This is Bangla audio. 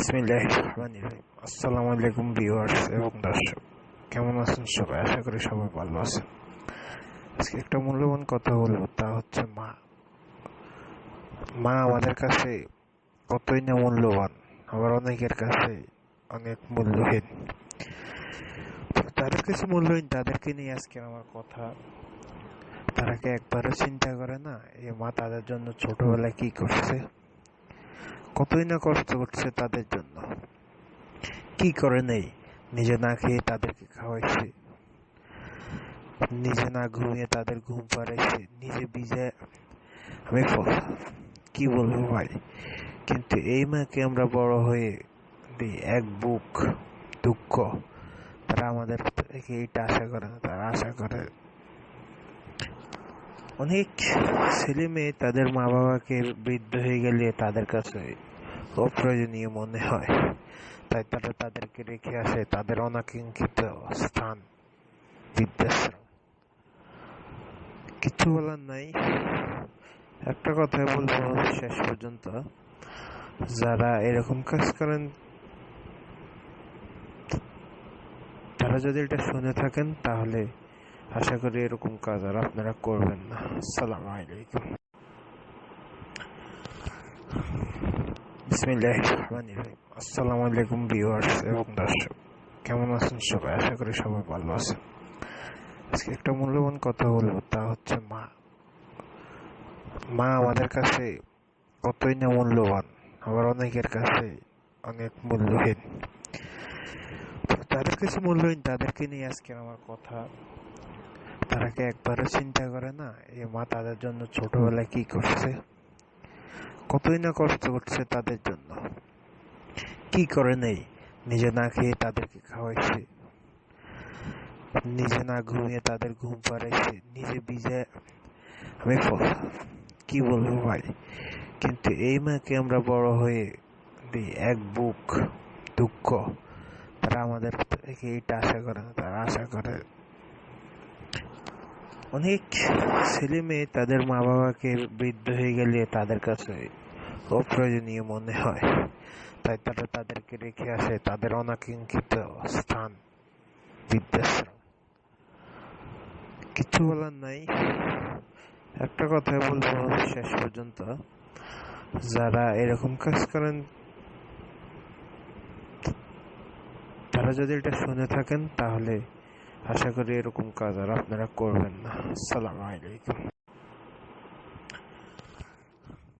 বিসমিল্লাহির রহমানির রহিম। আসসালামু আলাইকুম ভিউয়ার্স এবং দর্শক, কেমন আছেন সবাই? আশা করি সবাই ভালো আছেন। আজকে একটা মূল্যবান কথা বলবো, তা হচ্ছে মা। মা আমাদের কাছে কতই না মূল্যবান, আবার অনেকের কাছে অনেক মূল্যহীন। তাদের কাছে মূল্যহীন তাদেরকে নিয়ে আজকে আমার কথা। তারা কি একবারও চিন্তা করে না এই মা তাদের জন্য ছোটবেলায় কি করছে, কতই না কষ্ট করছে তাদের জন্য। কি করে নেই, নিজে না খেয়ে তাদেরকে খাওয়াইছে, নিজে না ঘুমিয়ে তাদের ঘুম পাড়াইছে, নিজে ভিজে। আমি কি বলবো ভাই, কিন্তু এই মাকে আমরা বড় হয়ে দিই এক বুক দুঃখ। তারা আমাদের থেকে এইটা আশা করে না, তারা আশা করে অনেক ছেলে মেয়ে তাদের মা বাবাকে বৃদ্ধ হয়ে গেলে তাদের কাছে অপ্রয়োজনীয় মনে হয়, তাই তারা তাদেরকে রেখে আসে তাদের অনাকাঙ্ক্ষিত স্থান, বৃদ্ধাশ্রম। কিছু বলার নাই, একটা কথাই বলবো শেষ পর্যন্ত, যারা এরকম কাজ করেন তারা যদি এটা শুনে থাকেন তাহলে আশা করি এরকম কাজ আর আপনারা করবেন না। আসসালামু আলাইকুম। বিসমিল্লাহির রহমানির রহিম। আসসালামু আলাইকুম ভিউয়ার্স এবং দর্শক, কেমন আছেন সবাই? আশা করি সবাই ভালো আছেন। আজকে একটা মূল্যবান কথা বলবো, তা হচ্ছে মা। মা আমাদের কাছে কতই না মূল্যবান, আবার অনেকের কাছে অনেক মূল্যহীন। তাদের কাছে মূল্যহীন তাদেরকে নিয়ে আজকে আমার কথা। তারা কি একবারও চিন্তা করে না এই মা তাদের জন্য ছোটবেলায় কি করছে, কতই না কষ্ট করছে তাদের জন্য। কি করে নেই, নিজে না খেয়ে তাদেরকে খাওয়াইছে, নিজে না ঘুমিয়ে তাদের ঘুম পাড়াইছে, নিজে ভিজে। আমি কি বলবো ভাই, কিন্তু এই মাকে আমরা বড় হয়ে দিই এক বুক দুঃখ। তারা আমাদের থেকে এইটা আশা করে না, তারা আশা করে অনেক ছেলে মেয়ে তাদের মা বাবাকে বৃদ্ধ হয়ে গেলে তাদের কাছে অপ্রয়োজনীয় মনে হয়, তাই তারা তাদেরকে রেখে আসে তাদের অনাকাঙ্ক্ষিত স্থান, বৃদ্ধাশ্রম। কিছু বলার নাই, একটা কথাই বলবো শেষ পর্যন্ত, যারা এরকম কাজ করেন তারা যদি এটা শুনে থাকেন তাহলে আশা করি এরকম কাজ আর আপনারা করবেন না। আসসালামু আলাইকুম।